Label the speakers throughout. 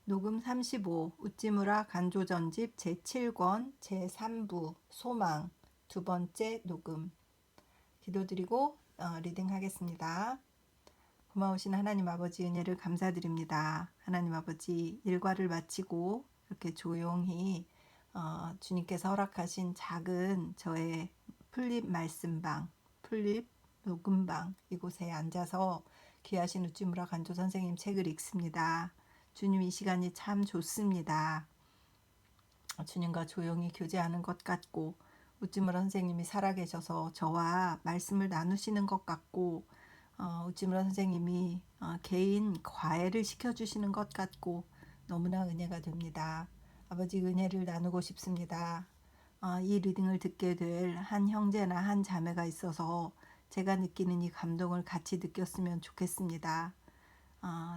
Speaker 1: 녹음 35 우찌무라 간조전집 제7권 제3부 소망 두 번째 녹음 기도드리고 리딩하겠습니다. 고마우신 하나님 아버지 은혜를 감사드립니다. 하나님 아버지 일과를 마치고 이렇게 조용히 주님께서 허락하신 작은 저의 풀립 말씀방, 풀립 녹음방 이곳에 앉아서 귀하신 우찌무라 간조 선생님 책을 읽습니다. 주님 이 시간이 참 좋습니다. 주님과 조용히 교제하는 것 같고 우찌무라 선생님이 살아계셔서 저와 말씀을 나누시는 것 같고 우찌무라 선생님이 개인 과외를 시켜주시는 것 같고 너무나 은혜가 됩니다. 아버지 은혜를 나누고 싶습니다. 이 리딩을 듣게 될 한 형제나 한 자매가 있어서 제가 느끼는 이 감동을 같이 느꼈으면 좋겠습니다.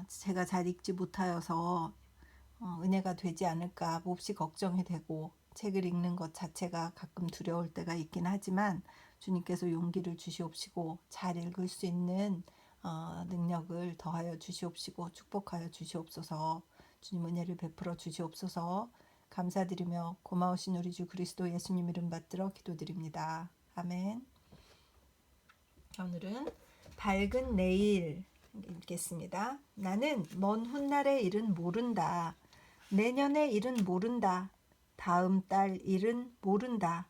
Speaker 1: 제가 잘 읽지 못하여서 은혜가 되지 않을까 몹시 걱정이 되고 책을 읽는 것 자체가 가끔 두려울 때가 있긴 하지만 주님께서 용기를 주시옵시고 잘 읽을 수 있는 능력을 더하여 주시옵시고 축복하여 주시옵소서. 주님 은혜를 베풀어 주시옵소서. 감사드리며 고마우신 우리 주 그리스도 예수님 이름 받들어 기도드립니다. 아멘. 오늘은 밝은 내일 읽겠습니다. 나는 먼 훗날의 일은 모른다. 내년의 일은 모른다. 다음 달 일은 모른다.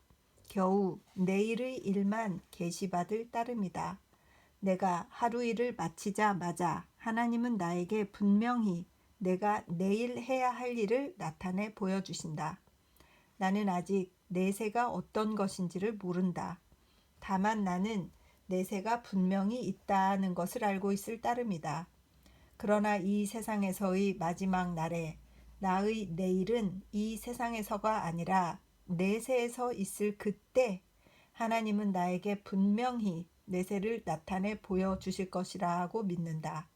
Speaker 1: 겨우 내일의 일만 계시받을 따름이다. 내가 하루 일을 마치자마자 하나님은 나에게 분명히 내가 내일 해야 할 일을 나타내 보여주신다. 나는 아직 내세가 어떤 것인지를 모른다. 다만 나는 내세가 분명히 있다는 것을 알고 있을 따름이다. 그러나 이 세상에서의 마지막 날에 나의 내일은 이 세상에서가 아니라 내세에서 있을 그때 하나님은 나에게 분명히 내세를 나타내 보여주실 것이라고 믿는다.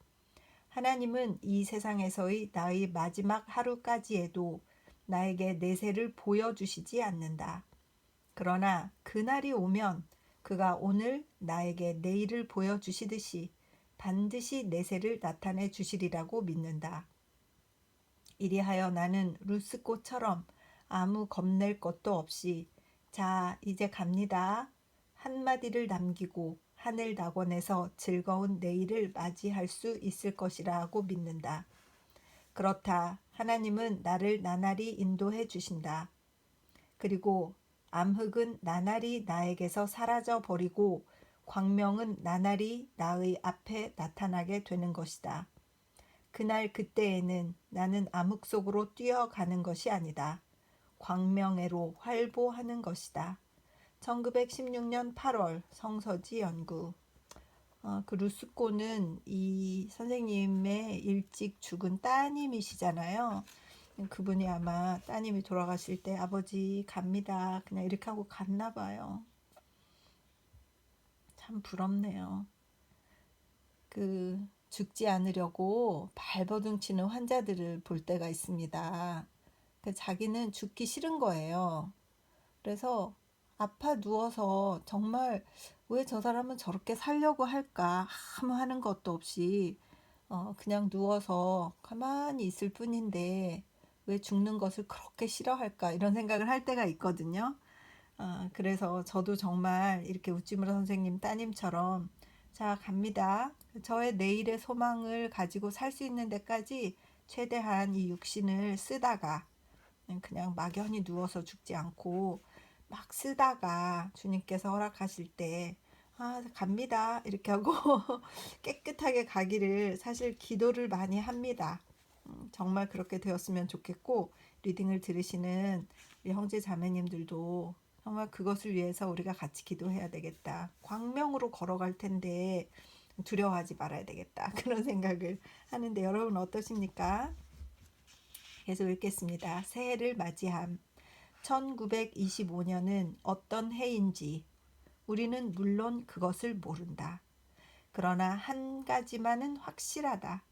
Speaker 1: 하나님은 이 세상에서의 나의 마지막 하루까지에도 나에게 내세를 보여주시지 않는다. 그러나 그날이 오면 그가 오늘 나에게 내일을 보여주시듯이 반드시 내세를 나타내 주시리라고 믿는다. 이리하여 나는 루스꽃처럼 아무 겁낼 것도 없이 자 이제 갑니다 한마디를 남기고 하늘 낙원에서 즐거운 내일을 맞이할 수 있을 것이라고 믿는다. 그렇다. 하나님은 나를 나날이 인도해 주신다. 그리고 암흑은 나날이 나에게서 사라져 버리고 광명은 나날이 나의 앞에 나타나게 되는 것이다. 그날 그때에는 나는 암흑 속으로 뛰어가는 것이 아니다. 광명회로 활보하는 것이다. 1916년 8월 성서지 연구. 그 루스코는 이 선생님의 일찍 죽은 따님이시잖아요. 그분이 아마 따님이 돌아가실 때 아버지 갑니다 그냥 이렇게 하고 갔나 봐요. 참 부럽네요. 그 죽지 않으려고 발버둥 치는 환자들을 볼 때가 있습니다. 자기는 죽기 싫은 거예요. 그래서 아파 누워서 정말 왜 저 사람은 저렇게 살려고 할까 아무 하는 것도 없이 그냥 누워서 가만히 있을 뿐인데 왜 죽는 것을 그렇게 싫어할까 이런 생각을 할 때가 있거든요. 그래서 저도 정말 이렇게 우찌무라 선생님 따님처럼 자 갑니다. 저의 내일의 소망을 가지고 살 수 있는 데까지 최대한 이 육신을 쓰다가 그냥 막연히 누워서 죽지 않고 막 쓰다가 주님께서 허락하실 때 갑니다 이렇게 하고 깨끗하게 가기를 사실 기도를 많이 합니다. 정말 그렇게 되었으면 좋겠고 리딩을 들으시는 우리 형제 자매님들도 정말 그것을 위해서 우리가 같이 기도해야 되겠다. 광명으로 걸어갈 텐데 두려워하지 말아야 되겠다. 그런 생각을 하는데 여러분 어떠십니까? 계속 읽겠습니다. 새해를 맞이함. 1925년은 어떤 해인지 우리는 물론 그것을 모른다. 그러나 한 가지만은 확실하다.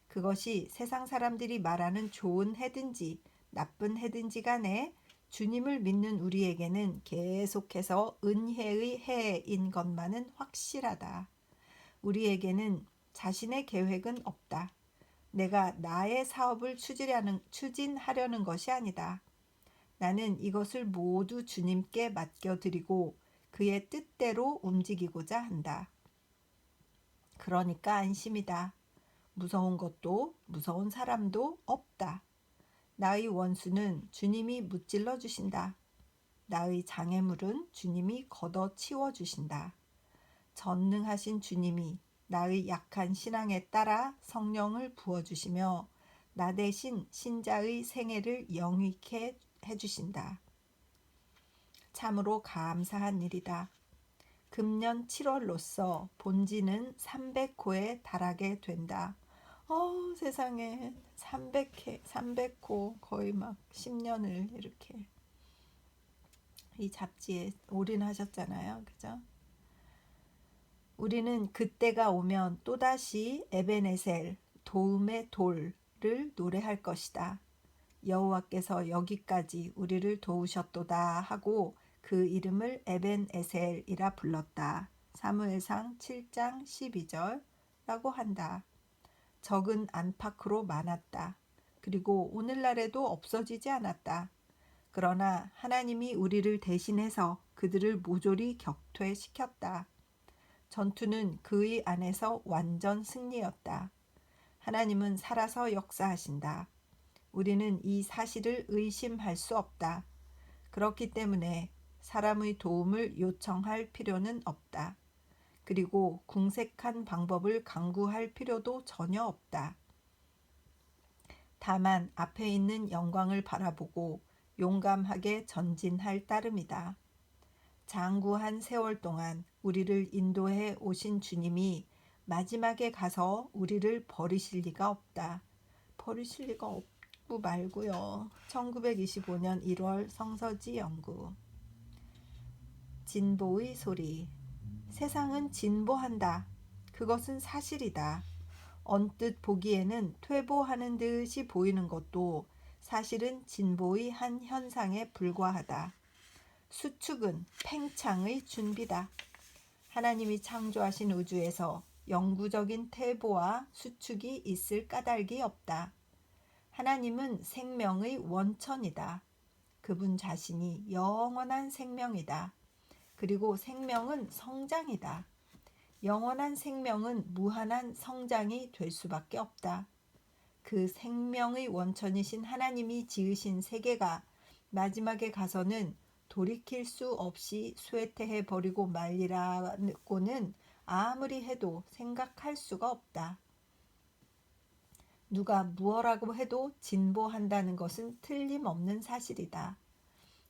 Speaker 1: 그것이 세상 사람들이 말하는 좋은 해든지 나쁜 해든지 간에 주님을 믿는 우리에게는 계속해서 은혜의 해인 것만은 확실하다. 우리에게는 자신의 계획은 없다. 내가 나의 사업을 추진하려는 것이 아니다. 나는 이것을 모두 주님께 맡겨드리고 그의 뜻대로 움직이고자 한다. 그러니까 안심이다. 무서운 것도 무서운 사람도 없다. 나의 원수는 주님이 무찔러 주신다. 나의 장애물은 주님이 걷어 치워 주신다. 전능하신 주님이 나의 약한 신앙에 따라 성령을 부어주시며 나 대신 신자의 생애를 영위케 해주신다. 참으로 감사한 일이다. 금년 7월로써 본지는 300호에 달하게 된다. 세상에 300호 거의 막 10년을 이렇게 이 잡지에 올인하셨잖아요. 그죠? 우리는 그때가 오면 또다시 에벤에셀, 도움의 돌을 노래할 것이다. 여호와께서 여기까지 우리를 도우셨도다 하고 그 이름을 에벤에셀이라 불렀다. 사무엘상 7장 12절라고 한다. 적은 안팎으로 많았다. 그리고 오늘날에도 없어지지 않았다. 그러나 하나님이 우리를 대신해서 그들을 모조리 격퇴시켰다. 전투는 그의 안에서 완전 승리였다. 하나님은 살아서 역사하신다. 우리는 이 사실을 의심할 수 없다. 그렇기 때문에 사람의 도움을 요청할 필요는 없다. 그리고 궁색한 방법을 강구할 필요도 전혀 없다. 다만 앞에 있는 영광을 바라보고 용감하게 전진할 따름이다. 장구한 세월 동안 우리를 인도해 오신 주님이 마지막에 가서 우리를 버리실 리가 없다. 버리실 리가 없고 말고요. 1925년 1월 성서지 연구. 진보의 소리. 세상은 진보한다. 그것은 사실이다. 언뜻 보기에는 퇴보하는 듯이 보이는 것도 사실은 진보의 한 현상에 불과하다. 수축은 팽창의 준비다. 하나님이 창조하신 우주에서 영구적인 퇴보와 수축이 있을 까닭이 없다. 하나님은 생명의 원천이다. 그분 자신이 영원한 생명이다. 그리고 생명은 성장이다. 영원한 생명은 무한한 성장이 될 수밖에 없다. 그 생명의 원천이신 하나님이 지으신 세계가 마지막에 가서는 돌이킬 수 없이 쇠퇴해 버리고 말리라고는 아무리 해도 생각할 수가 없다. 누가 무엇라고 해도 진보한다는 것은 틀림없는 사실이다.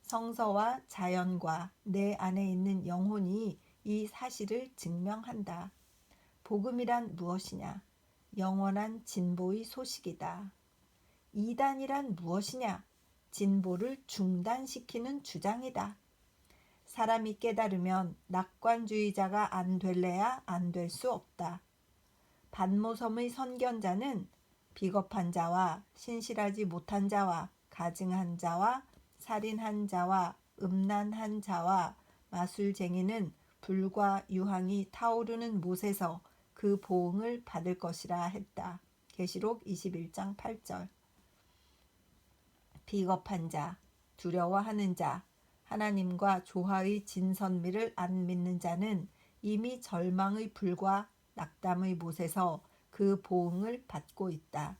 Speaker 1: 성서와 자연과 내 안에 있는 영혼이 이 사실을 증명한다. 복음이란 무엇이냐? 영원한 진보의 소식이다. 이단이란 무엇이냐? 진보를 중단시키는 주장이다. 사람이 깨달으면 낙관주의자가 안 될래야 안 될 수 없다. 반모섬의 선견자는 비겁한 자와 신실하지 못한 자와 가증한 자와 살인한 자와 음란한 자와 마술쟁이는 불과 유황이 타오르는 못에서 그 보응을 받을 것이라 했다. 계시록 21장 8절. 비겁한 자, 두려워하는 자, 하나님과 조화의 진선미를 안 믿는 자는 이미 절망의 불과 낙담의 못에서 그 보응을 받고 있다.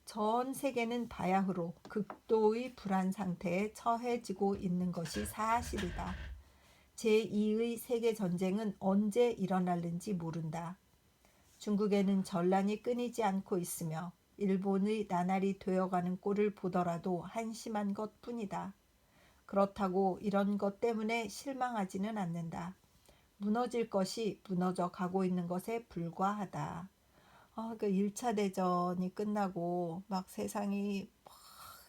Speaker 1: 전 세계는 바야흐로 극도의 불안 상태에 처해지고 있는 것이 사실이다. 제2의 세계전쟁은 언제 일어날는지 모른다. 중국에는 전란이 끊이지 않고 있으며 일본의 나날이 되어가는 꼴을 보더라도 한심한 것뿐이다. 그렇다고 이런 것 때문에 실망하지는 않는다. 무너질 것이 무너져 가고 있는 것에 불과하다. 그러니까 1차 대전이 끝나고 막 세상이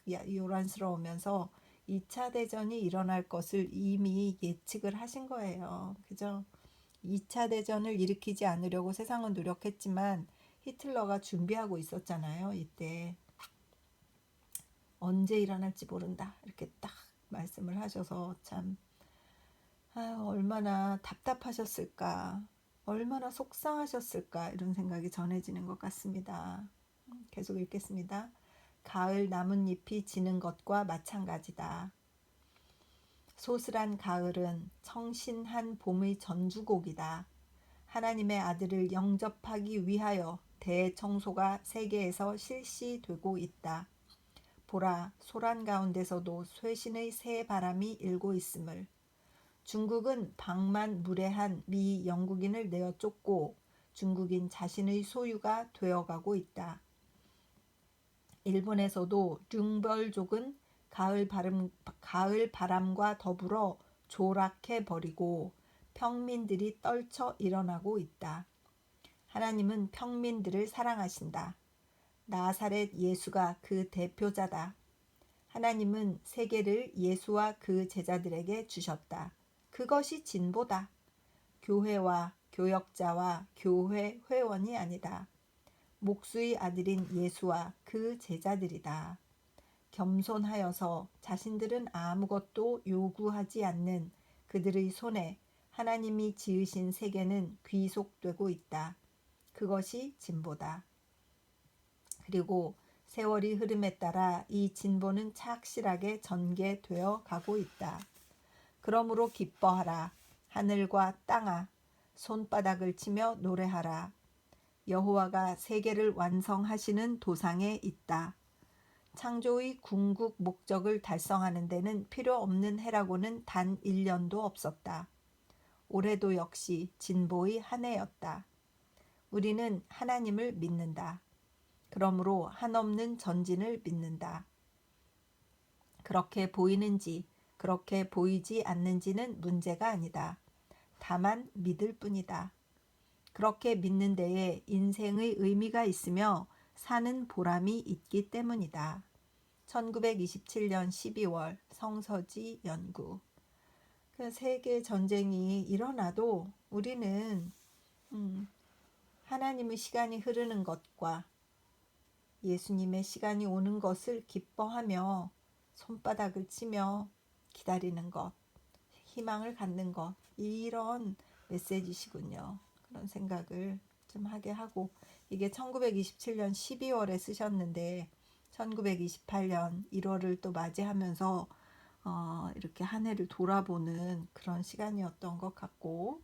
Speaker 1: 막 요란스러우면서 2차 대전이 일어날 것을 이미 예측을 하신 거예요. 그죠? 2차 대전을 일으키지 않으려고 세상은 노력했지만 히틀러가 준비하고 있었잖아요. 이때 언제 일어날지 모른다 이렇게 딱 말씀을 하셔서 참 얼마나 답답하셨을까, 얼마나 속상하셨을까 이런 생각이 전해지는 것 같습니다. 계속 읽겠습니다. 가을 나뭇잎이 지는 것과 마찬가지다. 소슬한 가을은 청신한 봄의 전주곡이다. 하나님의 아들을 영접하기 위하여 대청소가 세계에서 실시되고 있다. 보라, 소란 가운데서도 쇄신의 새 바람이 일고 있음을. 중국은 방만 무례한 미 영국인을 내어 쫓고 중국인 자신의 소유가 되어가고 있다. 일본에서도 융벌족은 가을 바람과 더불어 조락해버리고 평민들이 떨쳐 일어나고 있다. 하나님은 평민들을 사랑하신다. 나사렛 예수가 그 대표자다. 하나님은 세계를 예수와 그 제자들에게 주셨다. 그것이 진보다. 교회와 교역자와 교회 회원이 아니다. 목수의 아들인 예수와 그 제자들이다. 겸손하여서 자신들은 아무것도 요구하지 않는 그들의 손에 하나님이 지으신 세계는 귀속되고 있다. 그것이 진보다. 그리고 세월이 흐름에 따라 이 진보는 착실하게 전개되어 가고 있다. 그러므로 기뻐하라. 하늘과 땅아, 손바닥을 치며 노래하라. 여호와가 세계를 완성하시는 도상에 있다. 창조의 궁극 목적을 달성하는 데는 필요 없는 해라고는 단 1년도 없었다. 올해도 역시 진보의 한 해였다. 우리는 하나님을 믿는다. 그러므로 한없는 전진을 믿는다. 그렇게 보이는지 그렇게 보이지 않는지는 문제가 아니다. 다만 믿을 뿐이다. 그렇게 믿는 데에 인생의 의미가 있으며 사는 보람이 있기 때문이다. 1927년 12월 성서지 연구. 세계 전쟁이 일어나도 우리는 하나님의 시간이 흐르는 것과 예수님의 시간이 오는 것을 기뻐하며 손바닥을 치며 기다리는 것, 희망을 갖는 것, 이런 메시지시군요. 그런 생각을 좀 하게 하고, 이게 1927년 12월에 쓰셨는데 1928년 1월을 또 맞이하면서 이렇게 한 해를 돌아보는 그런 시간이었던 것 같고,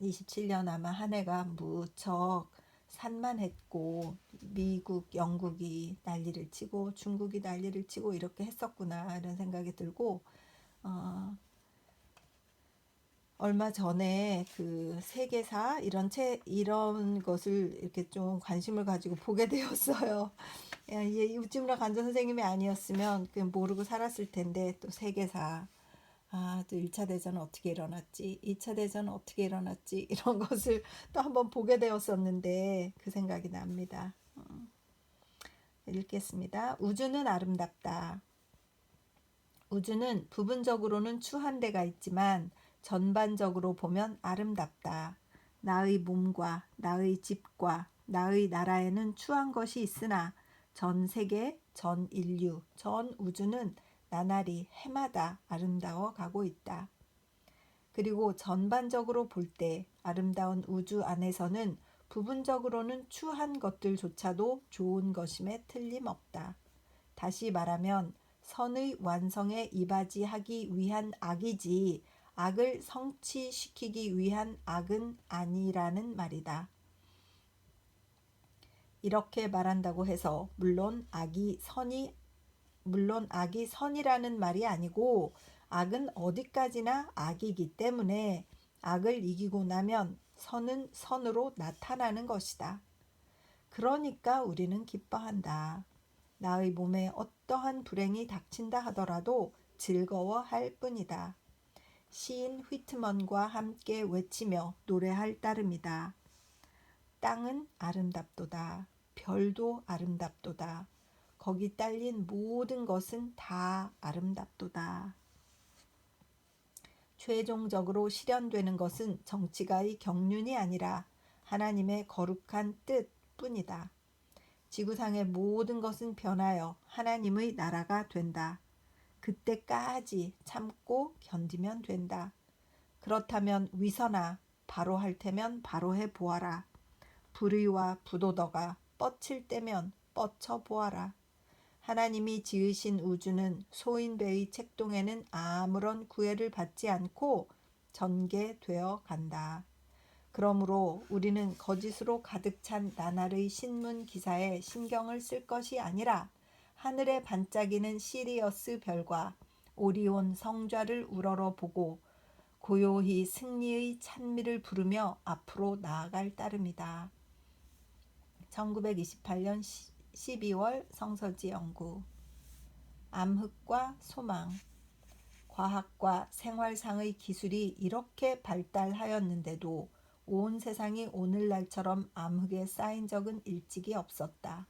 Speaker 1: 27년 아마 한 해가 무척 산만했고 미국, 영국이 난리를 치고 중국이 난리를 치고 이렇게 했었구나 이런 생각이 들고, 얼마 전에 그 세계사 이런 것을 이렇게 좀 관심을 가지고 보게 되었어요. 우찌무라 간조 선생님이 아니었으면 그냥 모르고 살았을 텐데, 또 세계사, 또 1차 대전은 어떻게 일어났지, 2차 대전은 어떻게 일어났지, 이런 것을 또 한번 보게 되었었는데 그 생각이 납니다. 읽겠습니다. 우주는 아름답다. 우주는 부분적으로는 추한 데가 있지만 전반적으로 보면 아름답다. 나의 몸과 나의 집과 나의 나라에는 추한 것이 있으나 전 세계, 전 인류, 전 우주는 나날이 해마다 아름다워 가고 있다. 그리고 전반적으로 볼 때 아름다운 우주 안에서는 부분적으로는 추한 것들조차도 좋은 것임에 틀림없다. 다시 말하면 선의 완성에 이바지하기 위한 악이지 악을 성취시키기 위한 악은 아니라는 말이다. 이렇게 말한다고 해서 물론 악이 선이라는 말이 아니고, 악은 어디까지나 악이기 때문에 악을 이기고 나면 선은 선으로 나타나는 것이다. 그러니까 우리는 기뻐한다. 나의 몸에 어떠한 불행이 닥친다 하더라도 즐거워할 뿐이다. 시인 휘트먼과 함께 외치며 노래할 따름이다. 땅은 아름답도다. 별도 아름답도다. 거기 딸린 모든 것은 다 아름답도다. 최종적으로 실현되는 것은 정치가의 경륜이 아니라 하나님의 거룩한 뜻 뿐이다. 지구상의 모든 것은 변하여 하나님의 나라가 된다. 그때까지 참고 견디면 된다. 그렇다면 위선아, 바로 할 테면 바로 해 보아라. 불의와 부도덕아, 뻗칠 때면 뻗쳐 보아라. 하나님이 지으신 우주는 소인배의 책동에는 아무런 구애를 받지 않고 전개되어 간다. 그러므로 우리는 거짓으로 가득 찬 나날의 신문 기사에 신경을 쓸 것이 아니라 하늘에 반짝이는 시리어스 별과 오리온 성좌를 우러러보고 고요히 승리의 찬미를 부르며 앞으로 나아갈 따름이다. 1928년 12월 성서지 연구. 암흑과 소망. 과학과 생활상의 기술이 이렇게 발달하였는데도 온 세상이 오늘날처럼 암흑에 쌓인 적은 일찍이 없었다.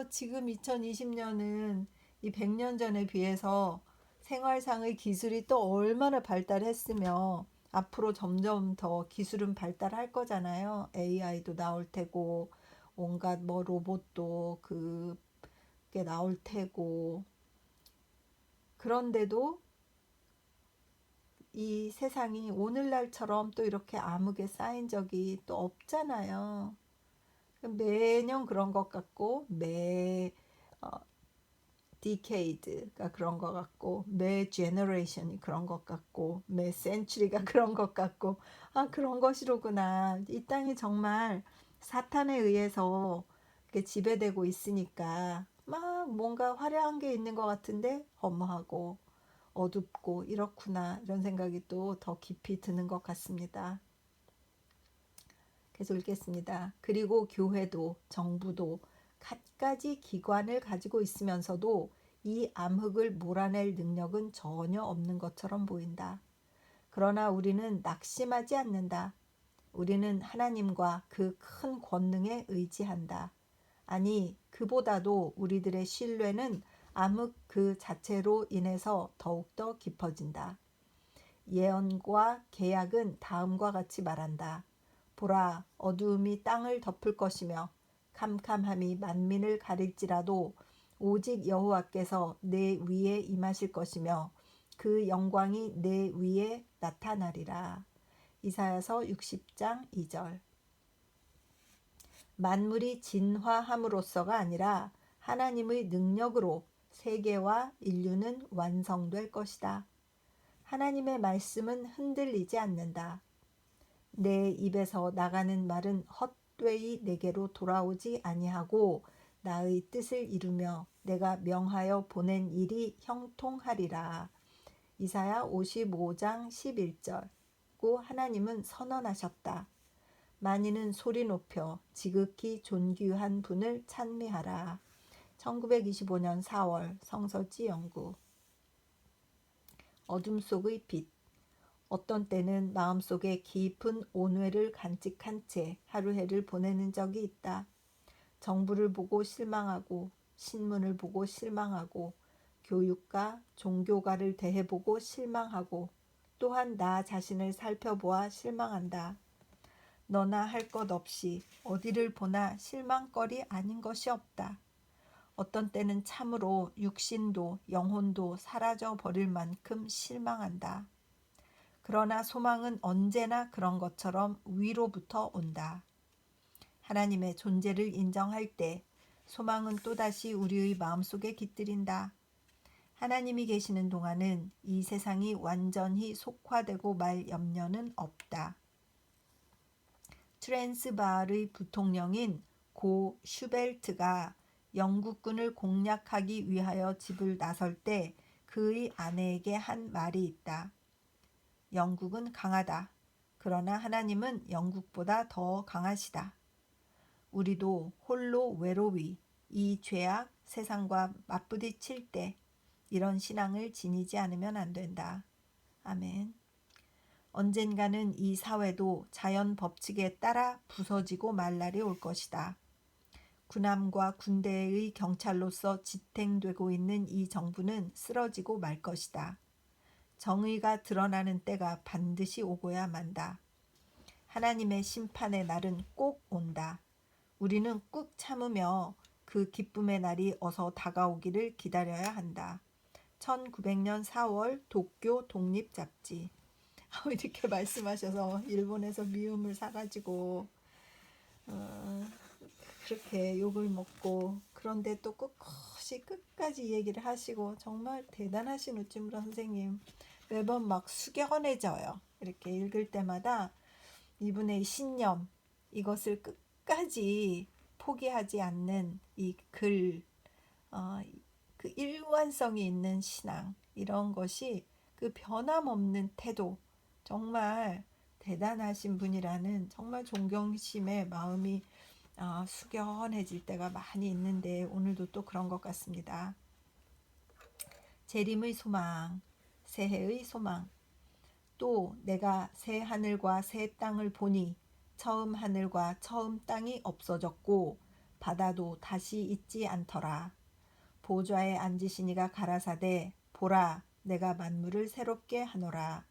Speaker 1: 지금 2020년은 이 100년 전에 비해서 생활상의 기술이 또 얼마나 발달했으며 앞으로 점점 더 기술은 발달할 거잖아요. AI도 나올 테고 온갖 로봇도 그게 나올 테고. 그런데도 이 세상이 오늘날처럼 또 이렇게 암흑에 쌓인 적이 또 없잖아요. 매년 그런 것 같고 매 디케이드가 그런 것 같고 매 제너레이션이 그런 것 같고 매 센츄리가 그런 것 같고 그런 것이로구나. 이 땅이 정말 사탄에 의해서 이렇게 지배되고 있으니까 막 뭔가 화려한 게 있는 것 같은데 허무하고 어둡고 이렇구나, 이런 생각이 또 더 깊이 드는 것 같습니다. 계속 읽겠습니다. 그리고 교회도 정부도 갖가지 기관을 가지고 있으면서도 이 암흑을 몰아낼 능력은 전혀 없는 것처럼 보인다. 그러나 우리는 낙심하지 않는다. 우리는 하나님과 그 큰 권능에 의지한다. 아니, 그보다도 우리들의 신뢰는 암흑 그 자체로 인해서 더욱더 깊어진다. 예언과 계약은 다음과 같이 말한다. 보라, 어두움이 땅을 덮을 것이며 캄캄함이 만민을 가릴지라도 오직 여호와께서 내 위에 임하실 것이며 그 영광이 내 위에 나타나리라. 이사야서 60장 2절. 만물이 진화함으로써가 아니라 하나님의 능력으로 세계와 인류는 완성될 것이다. 하나님의 말씀은 흔들리지 않는다. 내 입에서 나가는 말은 헛되이 내게로 돌아오지 아니하고 나의 뜻을 이루며 내가 명하여 보낸 일이 형통하리라. 이사야 55장 11절고 하나님은 선언하셨다. 만인은 소리 높여 지극히 존귀한 분을 찬미하라. 1925년 4월 성서지 연구. 어둠 속의 빛. 어떤 때는 마음속에 깊은 온회를 간직한 채 하루해를 보내는 적이 있다. 정부를 보고 실망하고 신문을 보고 실망하고 교육가, 종교가를 대해보고 실망하고 또한 나 자신을 살펴보아 실망한다. 너나 할 것 없이 어디를 보나 실망거리 아닌 것이 없다. 어떤 때는 참으로 육신도 영혼도 사라져 버릴 만큼 실망한다. 그러나 소망은 언제나 그런 것처럼 위로부터 온다. 하나님의 존재를 인정할 때 소망은 또다시 우리의 마음속에 깃들인다. 하나님이 계시는 동안은 이 세상이 완전히 속화되고 말 염려는 없다. 트랜스바알의 부통령인 고 슈벨트가 영국군을 공략하기 위하여 집을 나설 때 그의 아내에게 한 말이 있다. 영국은 강하다. 그러나 하나님은 영국보다 더 강하시다. 우리도 홀로 외로이 이 죄악 세상과 맞부딪힐 때 이런 신앙을 지니지 않으면 안 된다. 아멘. 언젠가는 이 사회도 자연 법칙에 따라 부서지고 말 날이 올 것이다. 군함과 군대의 경찰로서 지탱되고 있는 이 정부는 쓰러지고 말 것이다. 정의가 드러나는 때가 반드시 오고야 만다. 하나님의 심판의 날은 꼭 온다. 우리는 꾹 참으며 그 기쁨의 날이 어서 다가오기를 기다려야 한다. 1900년 4월 도쿄 독립잡지. 이렇게 말씀하셔서 일본에서 미음을 사가지고 그렇게 욕을 먹고, 그런데 또 끝까지 얘기를 하시고, 정말 대단하신 우찌무라 선생님. 매번 막 숙연해져요. 이렇게 읽을 때마다 이분의 신념, 이것을 끝까지 포기하지 않는 이 글, 그 일관성이 있는 신앙, 이런 것이 그 변함없는 태도, 정말 대단하신 분이라는 정말 존경심의 마음이 숙연해질 때가 많이 있는데, 오늘도 또 그런 것 같습니다. 재림의 소망, 새해의 소망. 또 내가 새 하늘과 새 땅을 보니 처음 하늘과 처음 땅이 없어졌고 바다도 다시 있지 않더라. 보좌에 앉으신 이가 가라사대 보라 내가 만물을 새롭게 하노라.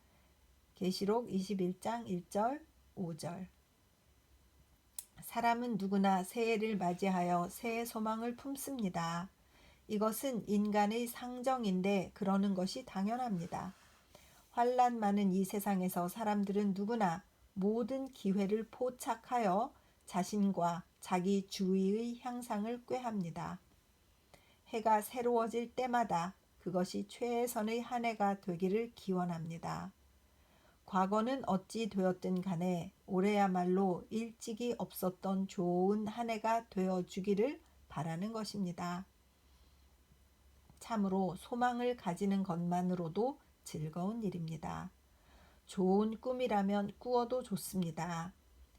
Speaker 1: 계시록 21장 1절 5절. 사람은 누구나 새해를 맞이하여 새해 소망을 품습니다. 이것은 인간의 상정인데 그러는 것이 당연합니다. 환난 많은 이 세상에서 사람들은 누구나 모든 기회를 포착하여 자신과 자기 주위의 향상을 꾀합니다. 해가 새로워질 때마다 그것이 최선의 한 해가 되기를 기원합니다. 과거는 어찌 되었든 간에 올해야말로 일찍이 없었던 좋은 한 해가 되어주기를 바라는 것입니다. 참으로 소망을 가지는 것만으로도 즐거운 일입니다. 좋은 꿈이라면 꾸어도 좋습니다.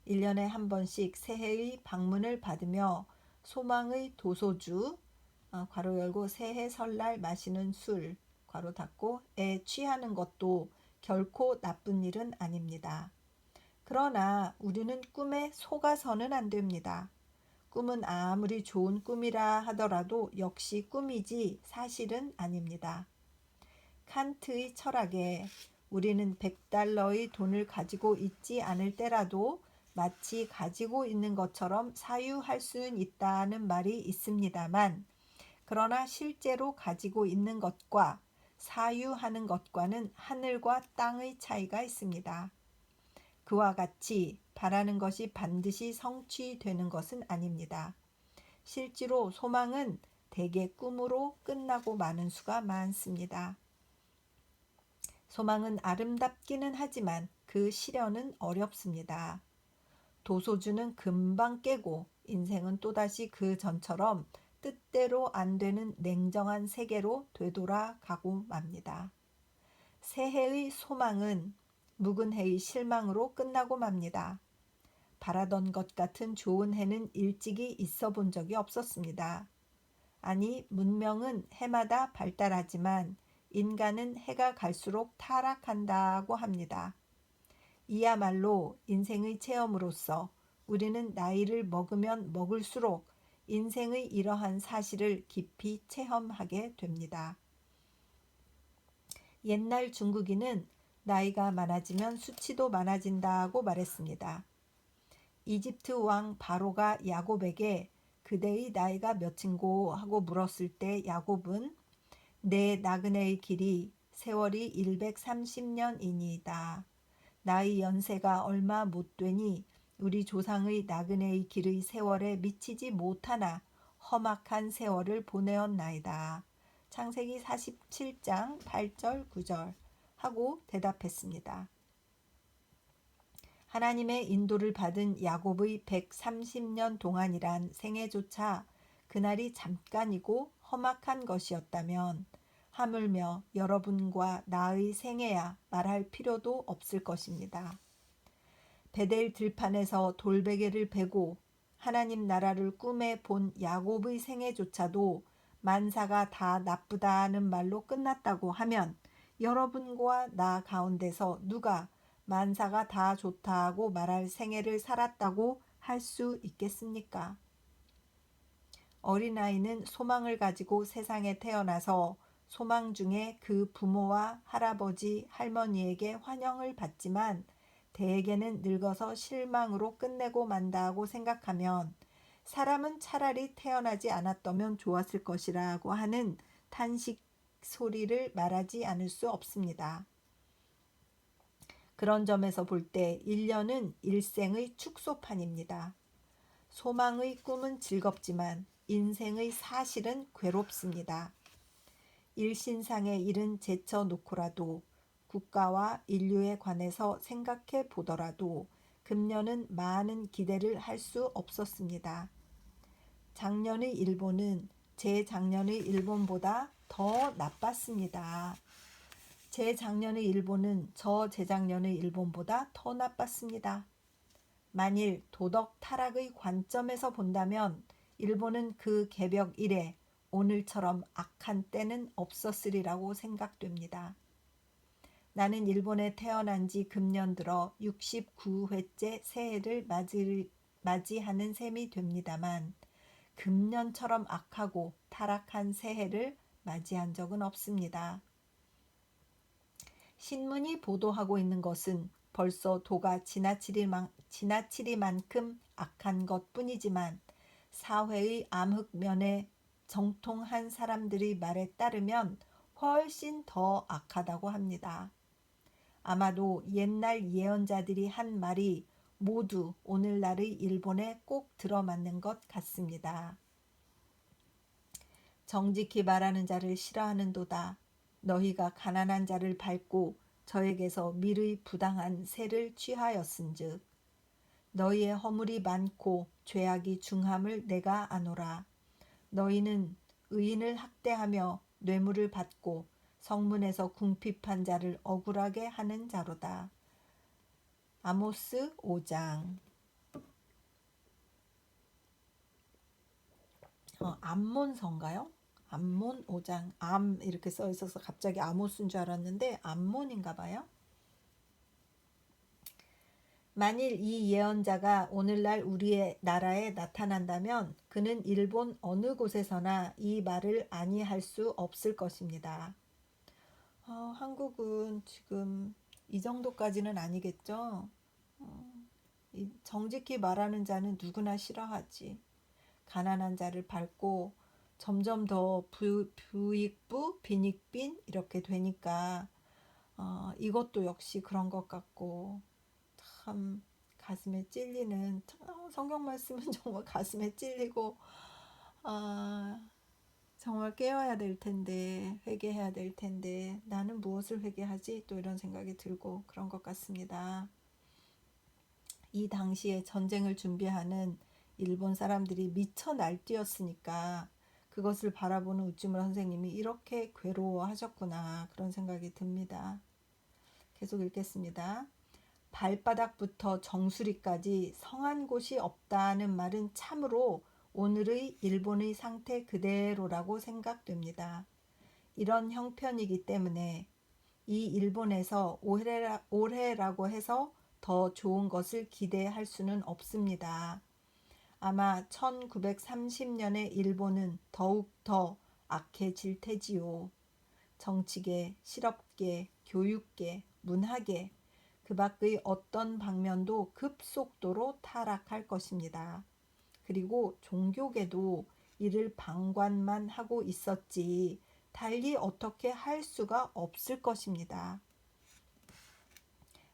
Speaker 1: 1년에 한 번씩 새해의 방문을 받으며 소망의 도소주 괄호 열고 새해 설날 마시는 술 괄호 닫고에 취하는 것도 결코 나쁜 일은 아닙니다. 그러나 우리는 꿈에 속아서는 안 됩니다. 꿈은 아무리 좋은 꿈이라 하더라도 역시 꿈이지 사실은 아닙니다. 칸트의 철학에 우리는 100달러의 돈을 가지고 있지 않을 때라도 마치 가지고 있는 것처럼 사유할 수는 있다는 말이 있습니다만, 그러나 실제로 가지고 있는 것과 사유하는 것과는 하늘과 땅의 차이가 있습니다. 그와 같이 바라는 것이 반드시 성취되는 것은 아닙니다. 실제로 소망은 대개 꿈으로 끝나고 마는 수가 많습니다. 소망은 아름답기는 하지만 그 실현은 어렵습니다. 도소주는 금방 깨고 인생은 또다시 그 전처럼 뜻대로 안 되는 냉정한 세계로 되돌아가고 맙니다. 새해의 소망은 묵은 해의 실망으로 끝나고 맙니다. 바라던 것 같은 좋은 해는 일찍이 있어 본 적이 없었습니다. 아니, 문명은 해마다 발달하지만 인간은 해가 갈수록 타락한다고 합니다. 이야말로 인생의 체험으로서 우리는 나이를 먹으면 먹을수록 인생의 이러한 사실을 깊이 체험하게 됩니다. 옛날 중국인은 나이가 많아지면 수치도 많아진다고 말했습니다. 이집트 왕 바로가 야곱에게 그대의 나이가 몇인고 하고 물었을 때 야곱은 내 나그네의 길이 세월이 130년이니이다. 나의 연세가 얼마 못 되니 우리 조상의 나그네의 길의 세월에 미치지 못하나 험악한 세월을 보내었나이다. 창세기 47장 8절 9절 하고 대답했습니다. 하나님의 인도를 받은 야곱의 130년 동안이란 생애조차 그날이 잠깐이고 험악한 것이었다면 하물며 여러분과 나의 생애야 말할 필요도 없을 것입니다. 베델 들판에서 돌베개를 베고 하나님 나라를 꿈에 본 야곱의 생애조차도 만사가 다 나쁘다는 말로 끝났다고 하면 여러분과 나 가운데서 누가 만사가 다 좋다고 말할 생애를 살았다고 할 수 있겠습니까? 어린아이는 소망을 가지고 세상에 태어나서 소망 중에 그 부모와 할아버지, 할머니에게 환영을 받지만 대개는 늙어서 실망으로 끝내고 만다고 생각하면 사람은 차라리 태어나지 않았다면 좋았을 것이라고 하는 탄식 소리를 말하지 않을 수 없습니다. 그런 점에서 볼 때 1년은 일생의 축소판입니다. 소망의 꿈은 즐겁지만 인생의 사실은 괴롭습니다. 일신상의 일은 제쳐놓고라도 국가와 인류에 관해서 생각해 보더라도 금년은 많은 기대를 할 수 없었습니다. 작년의 일본은 재작년의 일본보다 더 나빴습니다. 재작년의 일본은 재작년의 일본보다 더 나빴습니다. 만일 도덕 타락의 관점에서 본다면 일본은 그 개벽 이래 오늘처럼 악한 때는 없었으리라고 생각됩니다. 나는 일본에 태어난 지 금년 들어 69회째 새해를 맞이하는 셈이 됩니다만 금년처럼 악하고 타락한 새해를 맞이한 적은 없습니다. 신문이 보도하고 있는 것은 벌써 도가 지나치리만큼 악한 것뿐이지만 사회의 암흑면에 정통한 사람들의 말에 따르면 훨씬 더 악하다고 합니다. 아마도 옛날 예언자들이 한 말이 모두 오늘날의 일본에 꼭 들어맞는 것 같습니다. 정직히 말하는 자를 싫어하는도다. 너희가 가난한 자를 밟고 저에게서 밀의 부당한 세를 취하였은즉 너희의 허물이 많고 죄악이 중함을 내가 아노라. 너희는 의인을 학대하며 뇌물을 받고 성문에서 궁핍한 자를 억울하게 하는 자로다. 아모스 5장. 암몬서인가요? 암몬 5장. 암 이렇게 써 있어서 갑자기 아모스인 줄 알았는데 암몬인가 봐요. 만일 이 예언자가 오늘날 우리의 나라에 나타난다면 그는 일본 어느 곳에서나 이 말을 아니할 수 없을 것입니다. 한국은 지금 이 정도까지는 아니겠죠. 정직히 말하는 자는 누구나 싫어하지. 가난한 자를 밟고 점점 더 부익부 빈익빈 이렇게 되니까 이것도 역시 그런 것 같고 참 가슴에 찔리는 성경 말씀은 정말 가슴에 찔리고 정말 깨어야 될 텐데 회개해야 될 텐데 나는 무엇을 회개하지? 또 이런 생각이 들고 그런 것 같습니다. 이 당시에 전쟁을 준비하는 일본 사람들이 미쳐 날뛰었으니까 그것을 바라보는 우찌무라 선생님이 이렇게 괴로워하셨구나 그런 생각이 듭니다. 계속 읽겠습니다. 발바닥부터 정수리까지 성한 곳이 없다는 말은 참으로 오늘의 일본의 상태 그대로라고 생각됩니다. 이런 형편이기 때문에 이 일본에서 올해라고 해서 더 좋은 것을 기대할 수는 없습니다. 아마 1930년의 일본은 더욱 더 악해질 테지요. 정치계, 실업계, 교육계, 문화계, 그 밖의 어떤 방면도 급속도로 타락할 것입니다. 그리고 종교계도 이를 방관만 하고 있었지 달리 어떻게 할 수가 없을 것입니다.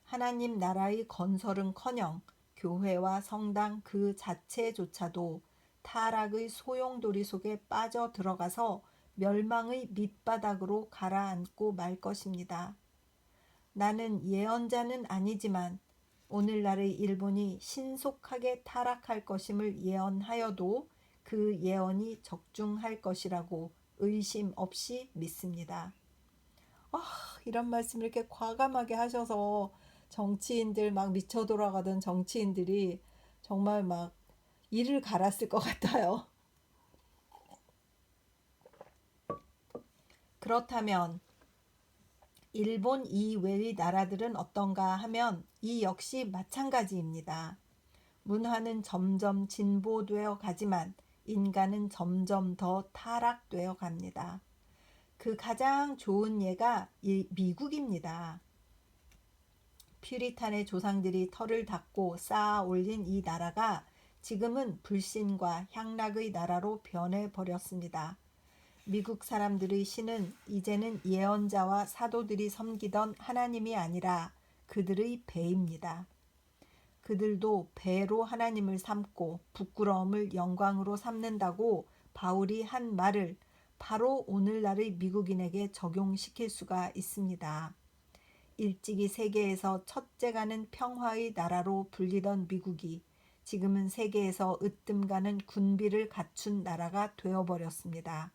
Speaker 1: 하나님 나라의 건설은커녕 교회와 성당 그 자체조차도 타락의 소용돌이 속에 빠져 들어가서 멸망의 밑바닥으로 가라앉고 말 것입니다. 나는 예언자는 아니지만 오늘날의 일본이 신속하게 타락할 것임을 예언하여도 그 예언이 적중할 것이라고 의심 없이 믿습니다. 이런 말씀을 이렇게 과감하게 하셔서 정치인들 막 미쳐 돌아가던 정치인들이 정말 막 이를 갈았을 것 같아요. 그렇다면 일본 이외의 나라들은 어떤가 하면 이 역시 마찬가지입니다. 문화는 점점 진보되어 가지만 인간은 점점 더 타락되어 갑니다. 그 가장 좋은 예가 미국입니다. 퓨리탄의 조상들이 털을 닦고 쌓아 올린 이 나라가 지금은 불신과 향락의 나라로 변해버렸습니다. 미국 사람들의 신은 이제는 예언자와 사도들이 섬기던 하나님이 아니라 그들의 배입니다. 그들도 배로 하나님을 삼고 부끄러움을 영광으로 삼는다고 바울이 한 말을 바로 오늘날의 미국인에게 적용시킬 수가 있습니다. 일찍이 세계에서 첫째가는 평화의 나라로 불리던 미국이 지금은 세계에서 으뜸가는 군비를 갖춘 나라가 되어버렸습니다.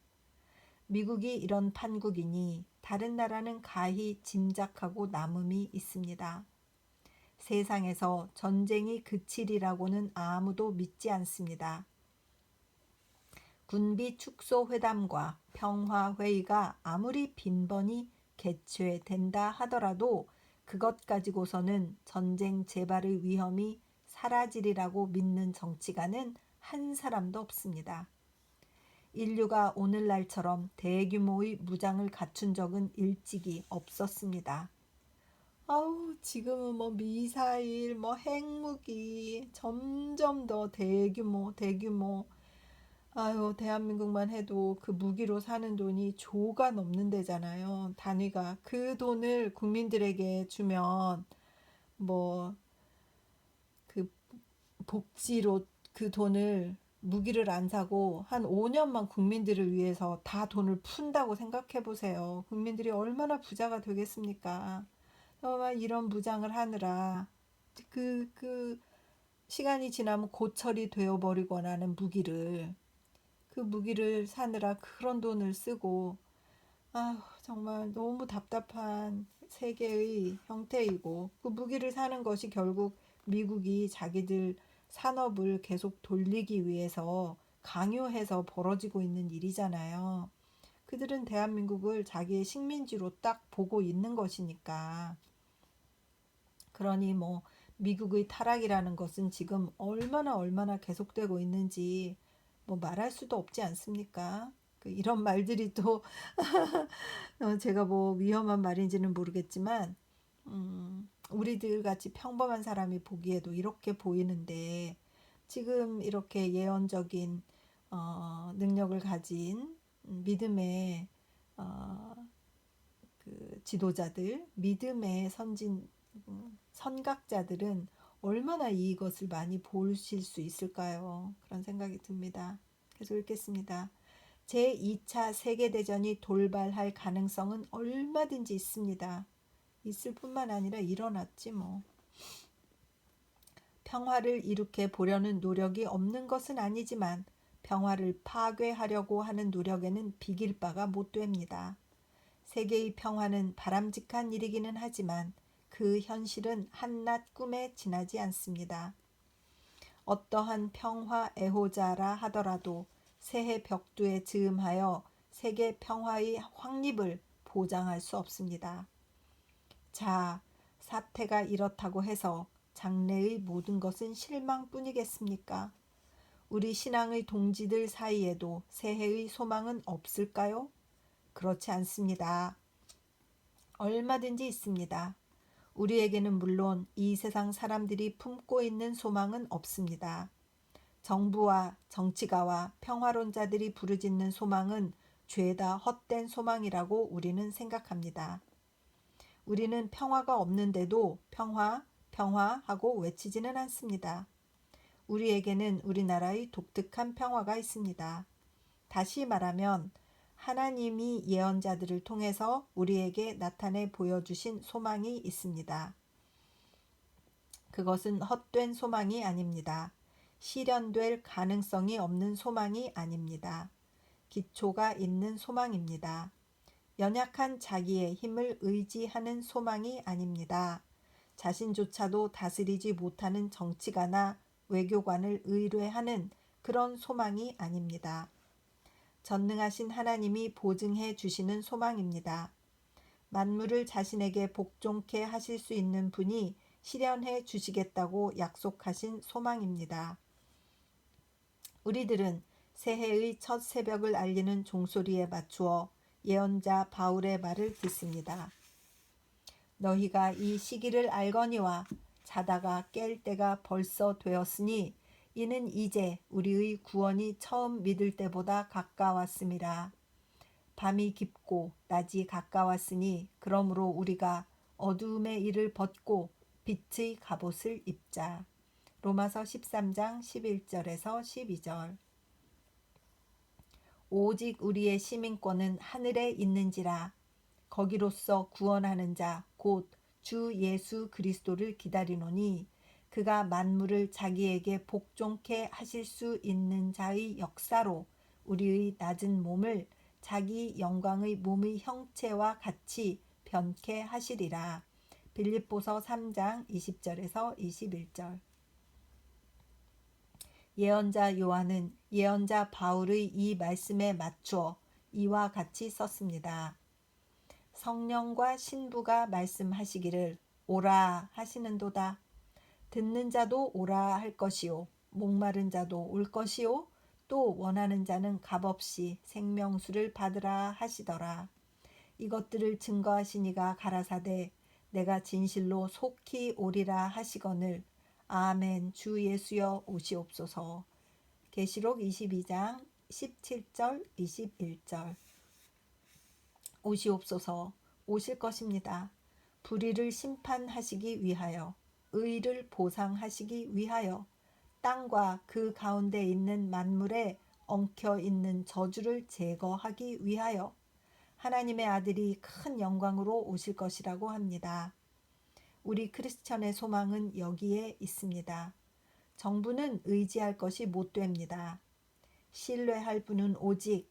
Speaker 1: 미국이 이런 판국이니 다른 나라는 가히 짐작하고 남음이 있습니다. 세상에서 전쟁이 그치리라고는 아무도 믿지 않습니다. 군비 축소 회담과 평화 회의가 아무리 빈번히 개최된다 하더라도 그것 가지고서는 전쟁 재발의 위험이 사라지리라고 믿는 정치가는 한 사람도 없습니다. 인류가 오늘날처럼 대규모의 무장을 갖춘 적은 일찍이 없었습니다. 지금은 뭐 미사일, 뭐 핵무기, 점점 더 대규모. 대한민국만 해도 그 무기로 사는 돈이 조가 넘는 데잖아요. 단위가. 그 돈을 국민들에게 주면 뭐 그 복지로 그 돈을 무기를 안 사고 한 5년만 국민들을 위해서 다 돈을 푼다고 생각해 보세요. 국민들이 얼마나 부자가 되겠습니까? 이런 무장을 하느라 그 시간이 지나면 고철이 되어버리거나 하는 무기를 그 무기를 사느라 그런 돈을 쓰고 정말 너무 답답한 세계의 형태이고 그 무기를 사는 것이 결국 미국이 자기들 산업을 계속 돌리기 위해서 강요해서 벌어지고 있는 일이잖아요. 그들은 대한민국을 자기의 식민지로 딱 보고 있는 것이니까. 그러니 뭐 미국의 타락이라는 것은 지금 얼마나 계속되고 있는지 뭐 말할 수도 없지 않습니까? 이런 말들이 또 제가 뭐 위험한 말인지는 모르겠지만 우리들 같이 평범한 사람이 보기에도 이렇게 보이는데 지금 이렇게 예언적인 능력을 가진 믿음의 그 지도자들, 믿음의 선각자들은 얼마나 이것을 많이 보실 수 있을까요? 그런 생각이 듭니다. 계속 읽겠습니다. 제2차 세계대전이 돌발할 가능성은 얼마든지 있습니다. 있을 뿐만 아니라 일어났지 뭐. 평화를 이룩해 보려는 노력이 없는 것은 아니지만 평화를 파괴하려고 하는 노력에는 비길 바가 못 됩니다. 세계의 평화는 바람직한 일이기는 하지만 그 현실은 한낱 꿈에 지나지 않습니다. 어떠한 평화 애호자라 하더라도 새해 벽두에 즈음하여 세계 평화의 확립을 보장할 수 없습니다. 자, 사태가 이렇다고 해서 장래의 모든 것은 실망뿐이겠습니까? 우리 신앙의 동지들 사이에도 새해의 소망은 없을까요? 그렇지 않습니다. 얼마든지 있습니다. 우리에게는 물론 이 세상 사람들이 품고 있는 소망은 없습니다. 정부와 정치가와 평화론자들이 부르짖는 소망은 죄다 헛된 소망이라고 우리는 생각합니다. 우리는 평화가 없는데도 평화 하고 외치지는 않습니다. 우리에게는 우리나라의 독특한 평화가 있습니다. 다시 말하면 하나님이 예언자들을 통해서 우리에게 나타내 보여주신 소망이 있습니다. 그것은 헛된 소망이 아닙니다. 실현될 가능성이 없는 소망이 아닙니다. 기초가 있는 소망입니다. 연약한 자기의 힘을 의지하는 소망이 아닙니다. 자신조차도 다스리지 못하는 정치가나 외교관을 의뢰하는 그런 소망이 아닙니다. 전능하신 하나님이 보증해 주시는 소망입니다. 만물을 자신에게 복종케 하실 수 있는 분이 실현해 주시겠다고 약속하신 소망입니다. 우리들은 새해의 첫 새벽을 알리는 종소리에 맞추어 예언자 바울의 말을 듣습니다. 너희가 이 시기를 알거니와 자다가 깰 때가 벌써 되었으니 이는 이제 우리의 구원이 처음 믿을 때보다 가까웠음이라. 밤이 깊고 낮이 가까웠으니 그러므로 우리가 어두움의 일을 벗고 빛의 갑옷을 입자. 로마서 13장 11절에서 12절. 오직 우리의 시민권은 하늘에 있는지라. 거기로서 구원하는 자 곧 주 예수 그리스도를 기다리노니 그가 만물을 자기에게 복종케 하실 수 있는 자의 역사로 우리의 낮은 몸을 자기 영광의 몸의 형체와 같이 변케 하시리라. 빌립보서 3장 20절에서 21절. 예언자 요한은 예언자 바울의 이 말씀에 맞추어 이와 같이 썼습니다. 성령과 신부가 말씀하시기를 오라 하시는도다. 듣는 자도 오라 할 것이요 목마른 자도 올 것이요 또 원하는 자는 값없이 생명수를 받으라 하시더라. 이것들을 증거하시니가 가라사대 내가 진실로 속히 오리라 하시거늘 아멘 주 예수여 오시옵소서. 계시록 22장 17절 21절. 오시옵소서. 오실 것입니다. 불의를 심판하시기 위하여 의를 보상하시기 위하여 땅과 그 가운데 있는 만물에 엉켜 있는 저주를 제거하기 위하여 하나님의 아들이 큰 영광으로 오실 것이라고 합니다. 우리 크리스천의 소망은 여기에 있습니다. 정부는 의지할 것이 못 됩니다. 신뢰할 분은 오직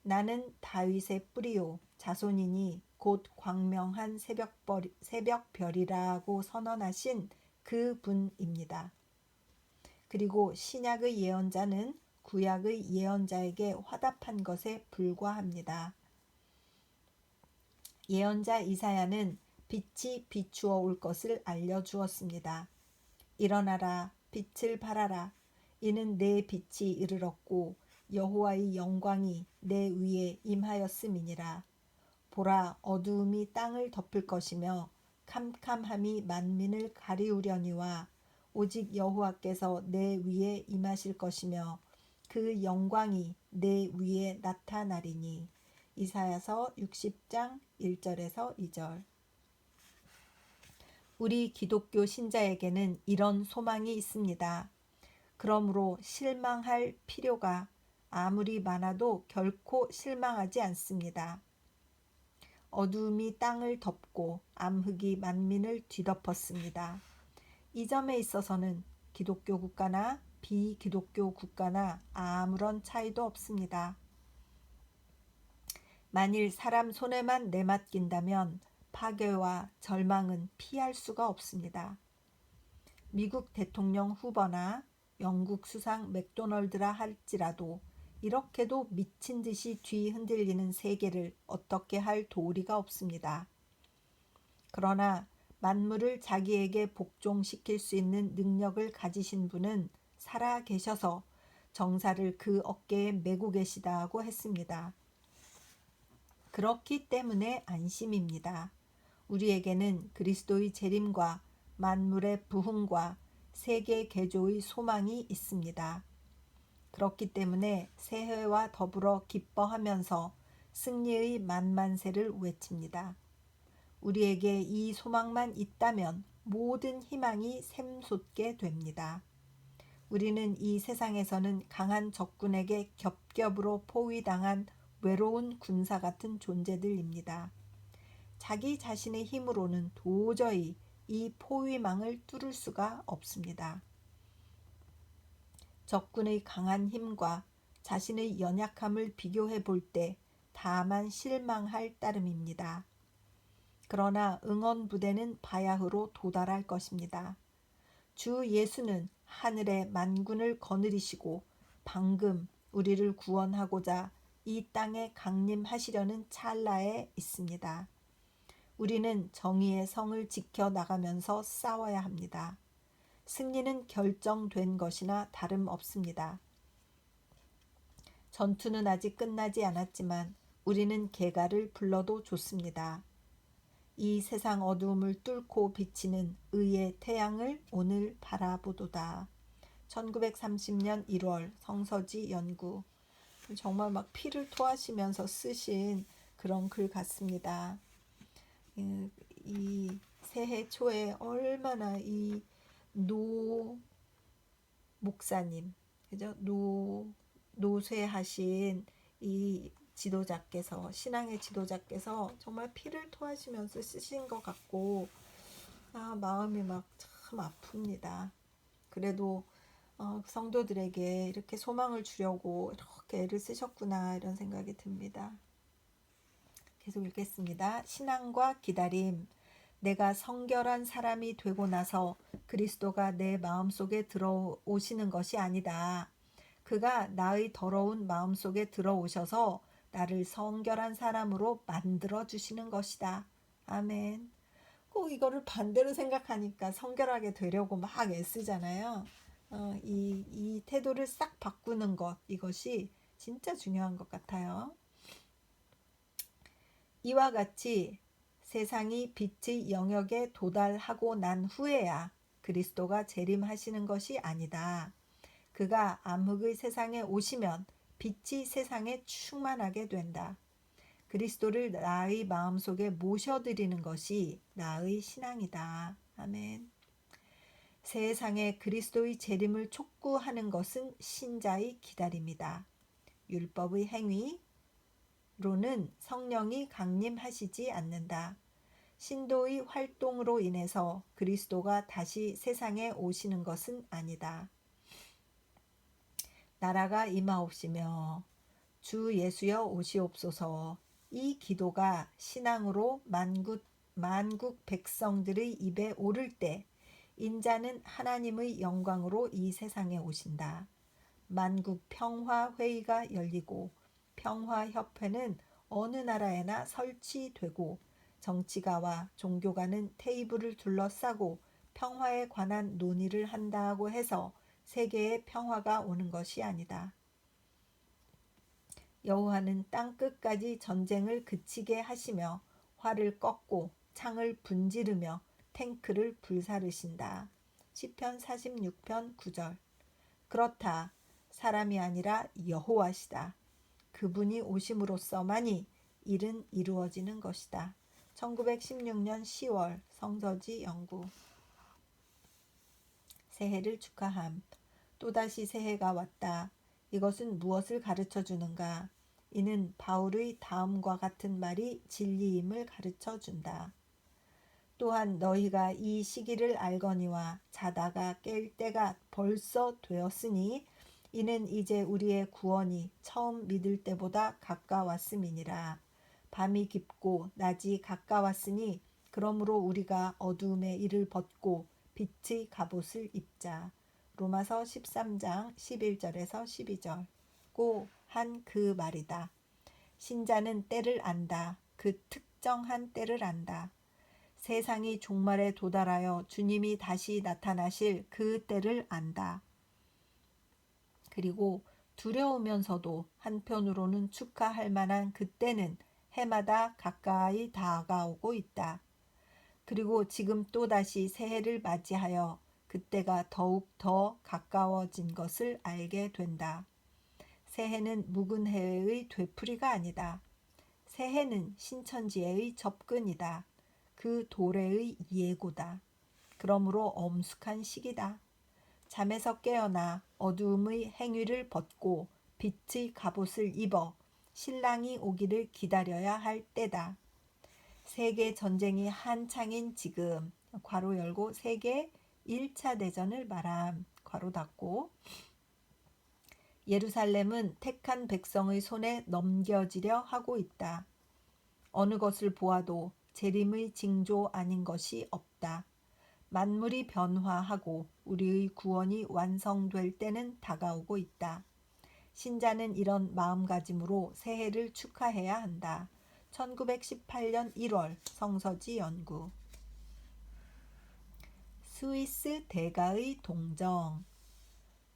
Speaker 1: 나는 다윗의 뿌리요 자손이니 곧 광명한 새벽별이라고 선언하신 그 분입니다. 그리고 신약의 예언자는 구약의 예언자에게 화답한 것에 불과합니다. 예언자 이사야는 빛이 비추어 올 것을 알려주었습니다. 일어나라 빛을 발하라 이는 내 빛이 이르렀고 여호와의 영광이 내 위에 임하였음이니라. 보라 어두움이 땅을 덮을 것이며 캄캄함이 만민을 가리우려니와 오직 여호와께서 내 위에 임하실 것이며 그 영광이 내 위에 나타나리니. 이사야서 60장 1절에서 2절. 우리 기독교 신자에게는 이런 소망이 있습니다. 그러므로 실망할 필요가 아무리 많아도 결코 실망하지 않습니다. 어두움이 땅을 덮고 암흑이 만민을 뒤덮었습니다. 이 점에 있어서는 기독교 국가나 비기독교 국가나 아무런 차이도 없습니다. 만일 사람 손에만 내맡긴다면 파괴와 절망은 피할 수가 없습니다. 미국 대통령 후보나 영국 수상 맥도널드라 할지라도 이렇게도 미친 듯이 뒤흔들리는 세계를 어떻게 할 도리가 없습니다. 그러나 만물을 자기에게 복종시킬 수 있는 능력을 가지신 분은 살아 계셔서 정사를 그 어깨에 메고 계시다고 했습니다. 그렇기 때문에 안심입니다. 우리에게는 그리스도의 재림과 만물의 부흥과 세계 개조의 소망이 있습니다. 그렇기 때문에 새해와 더불어 기뻐하면서 승리의 만만세를 외칩니다. 우리에게 이 소망만 있다면 모든 희망이 샘솟게 됩니다. 우리는 이 세상에서는 강한 적군에게 겹겹으로 포위당한 외로운 군사 같은 존재들입니다. 자기 자신의 힘으로는 도저히 이 포위망을 뚫을 수가 없습니다. 적군의 강한 힘과 자신의 연약함을 비교해 볼 때 다만 실망할 따름입니다. 그러나 응원부대는 바야흐로 도달할 것입니다. 주 예수는 하늘의 만군을 거느리시고 방금 우리를 구원하고자 이 땅에 강림하시려는 찰나에 있습니다. 우리는 정의의 성을 지켜나가면서 싸워야 합니다. 승리는 결정된 것이나 다름없습니다. 전투는 아직 끝나지 않았지만 우리는 개가를 불러도 좋습니다. 이 세상 어두움을 뚫고 비치는 의의 태양을 오늘 바라보도다. 1930년 1월 성서지 연구. 정말 막 피를 토하시면서 쓰신 그런 글 같습니다. 이 새해 초에 얼마나 이 목사님, 그죠? 노쇠하신 이 지도자께서, 신앙의 지도자께서 정말 피를 토하시면서 쓰신 것 같고, 마음이 막 참 아픕니다. 그래도 성도들에게 이렇게 소망을 주려고 이렇게 애를 쓰셨구나, 이런 생각이 듭니다. 계속 읽겠습니다. 신앙과 기다림. 내가 성결한 사람이 되고 나서 그리스도가 내 마음속에 들어오시는 것이 아니다. 그가 나의 더러운 마음속에 들어오셔서 나를 성결한 사람으로 만들어 주시는 것이다. 아멘. 꼭 이거를 반대로 생각하니까 성결하게 되려고 막 애쓰잖아요. 이 태도를 싹 바꾸는 것, 이것이 진짜 중요한 것 같아요. 이와 같이 세상이 빛의 영역에 도달하고 난 후에야 그리스도가 재림하시는 것이 아니다. 그가 암흑의 세상에 오시면 빛이 세상에 충만하게 된다. 그리스도를 나의 마음속에 모셔드리는 것이 나의 신앙이다. 아멘. 세상에 그리스도의 재림을 촉구하는 것은 신자의 기다림이다. 율법의 행위로는 성령이 강림하시지 않는다. 신도의 활동으로 인해서 그리스도가 다시 세상에 오시는 것은 아니다. 나라가 임하옵시며 주 예수여 오시옵소서. 이 기도가 신앙으로 만국 백성들의 입에 오를 때 인자는 하나님의 영광으로 이 세상에 오신다. 만국 평화회의가 열리고 평화협회는 어느 나라에나 설치되고 정치가와 종교가는 테이블을 둘러싸고 평화에 관한 논의를 한다고 해서 세계에 평화가 오는 것이 아니다. 여호와는 땅 끝까지 전쟁을 그치게 하시며 활을 꺾고 창을 분지르며 탱크를 불사르신다. 시편 46편 9절. 그렇다. 사람이 아니라 여호와시다. 그분이 오심으로써만이 일은 이루어지는 것이다. 1916년 10월 성서지 연구. 새해를 축하함. 또다시 새해가 왔다. 이것은 무엇을 가르쳐 주는가? 이는 바울의 다음과 같은 말이 진리임을 가르쳐 준다. 또한 너희가 이 시기를 알거니와 자다가 깰 때가 벌써 되었으니 이는 이제 우리의 구원이 처음 믿을 때보다 가까웠음이니라. 밤이 깊고 낮이 가까웠으니 그러므로 우리가 어두움의 이를 벗고 빛의 갑옷을 입자. 로마서 13장 11절에서 12절. 고 한 그 말이다. 신자는 때를 안다. 그 특정한 때를 안다. 세상이 종말에 도달하여 주님이 다시 나타나실 그 때를 안다. 그리고 두려우면서도 한편으로는 축하할 만한 그때는 해마다 가까이 다가오고 있다. 그리고 지금 또다시 새해를 맞이하여 그때가 더욱 더 가까워진 것을 알게 된다. 새해는 묵은 해의 되풀이가 아니다. 새해는 신천지해의 접근이다. 그 도래의 예고다. 그러므로 엄숙한 시기다. 잠에서 깨어나 어두움의 행위를 벗고 빛의 갑옷을 입어 신랑이 오기를 기다려야 할 때다. 세계 전쟁이 한창인 지금 괄호 열고 세계 1차 대전을 말함 괄호 닫고 예루살렘은 택한 백성의 손에 넘겨지려 하고 있다. 어느 것을 보아도 재림의 징조 아닌 것이 없다. 만물이 변화하고 우리의 구원이 완성될 때는 다가오고 있다. 신자는 이런 마음가짐으로 새해를 축하해야 한다. 1918년 1월 성서지 연구. 스위스 대가의 동정.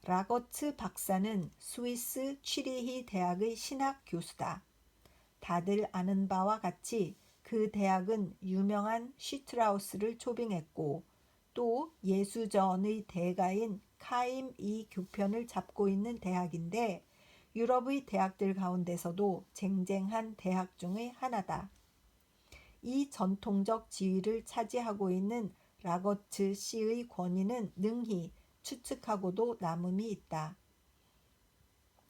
Speaker 1: 라거츠 박사는 스위스 취리히 대학의 신학 교수다. 다들 아는 바와 같이 그 대학은 유명한 슈트라우스를 초빙했고 또 예수전의 대가인 카임 이 교편을 잡고 있는 대학인데 유럽의 대학들 가운데서도 쟁쟁한 대학 중의 하나다. 이 전통적 지위를 차지하고 있는 라거츠 씨의 권위는 능히 추측하고도 남음이 있다.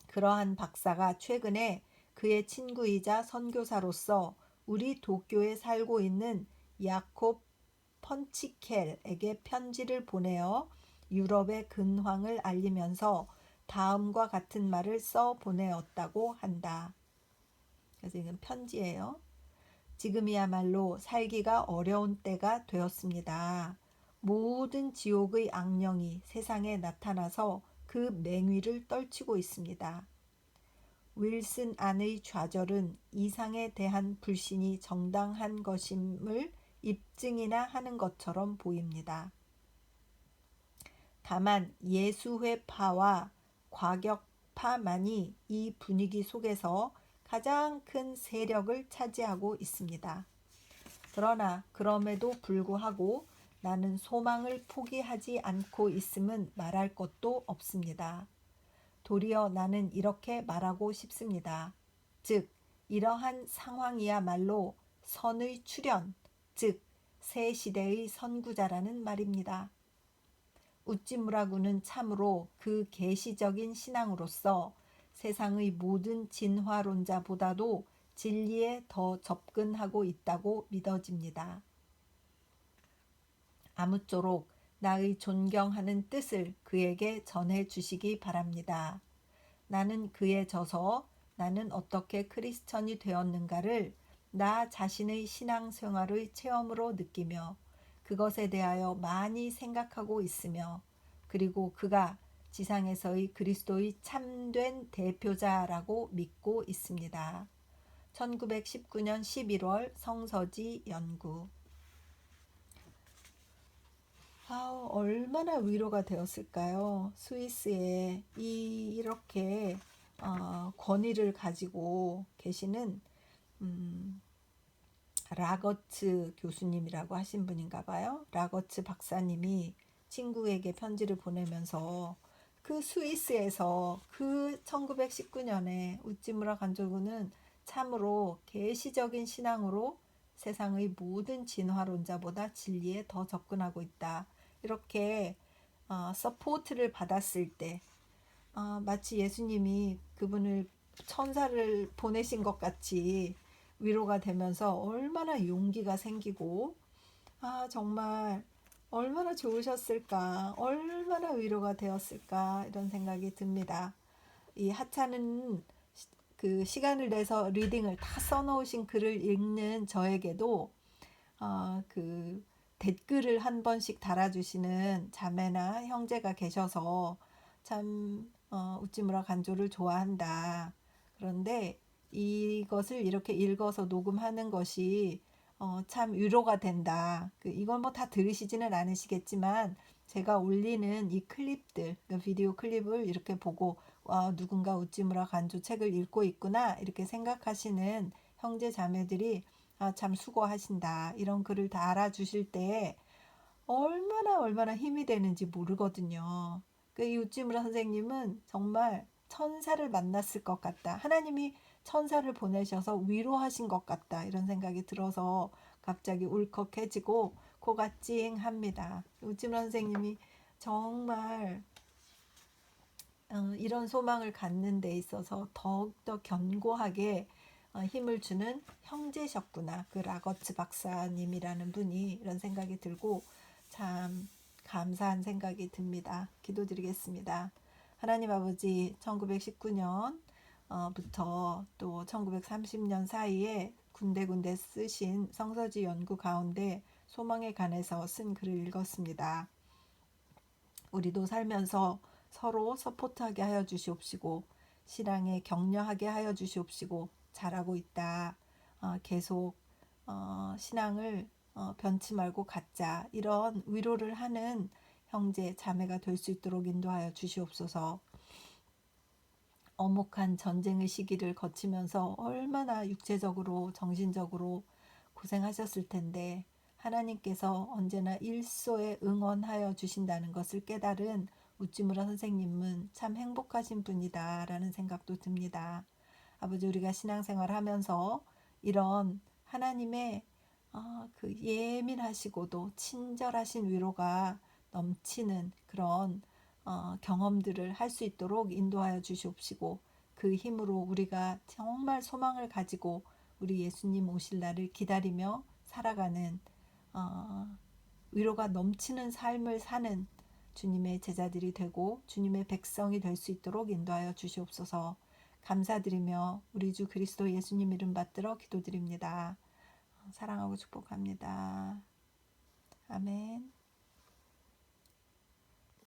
Speaker 1: 그러한 박사가 최근에 그의 친구이자 선교사로서 우리 도쿄에 살고 있는 야콥 펀치켈에게 편지를 보내어 유럽의 근황을 알리면서 다음과 같은 말을 써 보내었다고 한다. 그래서 이건 편지예요. 지금이야말로 살기가 어려운 때가 되었습니다. 모든 지옥의 악령이 세상에 나타나서 그 맹위를 떨치고 있습니다. 윌슨 안의 좌절은 이상에 대한 불신이 정당한 것임을 입증이나 하는 것처럼 보입니다. 다만 예수회파와 과격파만이 이 분위기 속에서 가장 큰 세력을 차지하고 있습니다. 그러나 그럼에도 불구하고 나는 소망을 포기하지 않고 있음은 말할 것도 없습니다. 도리어 나는 이렇게 말하고 싶습니다. 즉, 이러한 상황이야말로 선의 출현, 즉, 새 시대의 선구자라는 말입니다. 우찌무라군은 참으로 그 계시적인 신앙으로서 세상의 모든 진화론자보다도 진리에 더 접근하고 있다고 믿어집니다. 아무쪼록 나의 존경하는 뜻을 그에게 전해 주시기 바랍니다. 나는 그에 져서 나는 어떻게 크리스천이 되었는가를 나 자신의 신앙생활의 체험으로 느끼며 그것에 대하여 많이 생각하고 있으며 그리고 그가 지상에서의 그리스도의 참된 대표자라고 믿고 있습니다. 1919년 11월 성서지 연구. 얼마나 위로가 되었을까요? 스위스에 이렇게 권위를 가지고 계시는 라거츠 교수님이라고 하신 분인가 봐요. 라거츠 박사님이 친구에게 편지를 보내면서 그 스위스에서 그 1919년에 우찌무라 간조군은 참으로 계시적인 신앙으로 세상의 모든 진화론자보다 진리에 더 접근하고 있다. 이렇게 서포트를 받았을 때 마치 예수님이 그분을 천사를 보내신 것 같이 위로가 되면서 얼마나 용기가 생기고 정말 얼마나 좋으셨을까, 얼마나 위로가 되었을까 이런 생각이 듭니다. 이 하찮은 그 시간을 내서 리딩을 다 써놓으신 글을 읽는 저에게도 그 댓글을 한 번씩 달아주시는 자매나 형제가 계셔서 참 우찌무라 간조를 좋아한다. 그런데 이것을 이렇게 읽어서 녹음하는 것이 참 위로가 된다. 이건 뭐 다 들으시지는 않으시겠지만 제가 올리는 이 클립들, 비디오 클립을 이렇게 보고 누군가 우찌무라 간조 책을 읽고 있구나 이렇게 생각하시는 형제 자매들이 참 수고하신다 이런 글을 다 알아주실 때 얼마나 힘이 되는지 모르거든요. 이 우찌무라 선생님은 정말 천사를 만났을 것 같다. 하나님이 천사를 보내셔서 위로하신 것 같다. 이런 생각이 들어서 갑자기 울컥해지고 코가 찡합니다. 우찌무라 선생님이 정말 이런 소망을 갖는 데 있어서 더욱더 견고하게 힘을 주는 형제셨구나. 그 라거츠 박사님이라는 분이 이런 생각이 들고 참 감사한 생각이 듭니다. 기도드리겠습니다. 하나님 아버지 1919년 부터 또 1930년 사이에 군데군데 쓰신 성서지 연구 가운데 소망에 관해서 쓴 글을 읽었습니다. 우리도 살면서 서로 서포트하게 하여 주시옵시고 신앙에 격려하게 하여 주시옵시고 잘하고 있다. 계속 신앙을 변치 말고 갖자. 이런 위로를 하는 형제 자매가 될 수 있도록 인도하여 주시옵소서. 엄혹한 전쟁의 시기를 거치면서 얼마나 육체적으로 정신적으로 고생하셨을 텐데 하나님께서 언제나 일소에 응원하여 주신다는 것을 깨달은 우찌무라 선생님은 참 행복하신 분이다 라는 생각도 듭니다. 아버지 우리가 신앙생활 하면서 이런 하나님의 그 예민하시고도 친절하신 위로가 넘치는 그런 경험들을 할 수 있도록 인도하여 주시옵시고 그 힘으로 우리가 정말 소망을 가지고 우리 예수님 오실 날을 기다리며 살아가는 위로가 넘치는 삶을 사는 주님의 제자들이 되고 주님의 백성이 될 수 있도록 인도하여 주시옵소서. 감사드리며 우리 주 그리스도 예수님 이름 받들어 기도드립니다. 사랑하고 축복합니다. 아멘.